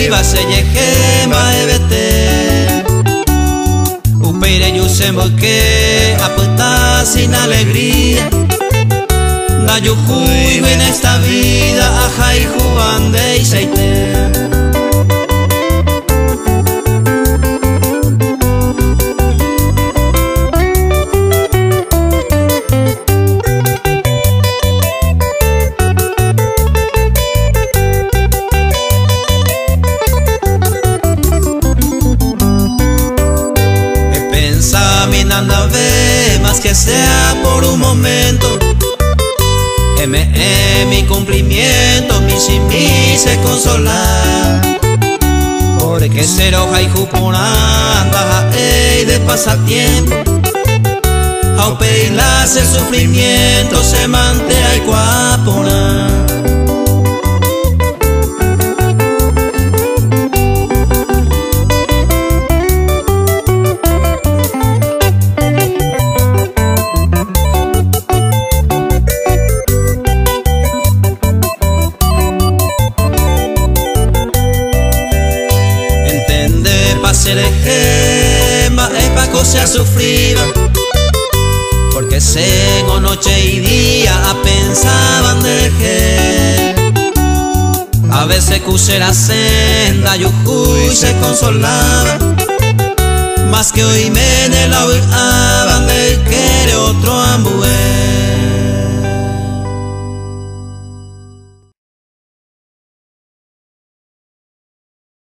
viva se yeje maebete upeire yusemo que apuesta sin alegría na yujuy en esta vida aja y jubande y seite. Anda ve más que sea por un momento mi cumplimiento mi simi se consolar porque ser hoja y jupuranda de pasatiempo aupeilas el sufrimiento se mantea y cuapura. Es pa' cosa sufrida porque sego noche y día pensaban de que a veces cuse la senda yujuy se consolaba más que hoy me la oiban de que otro ambu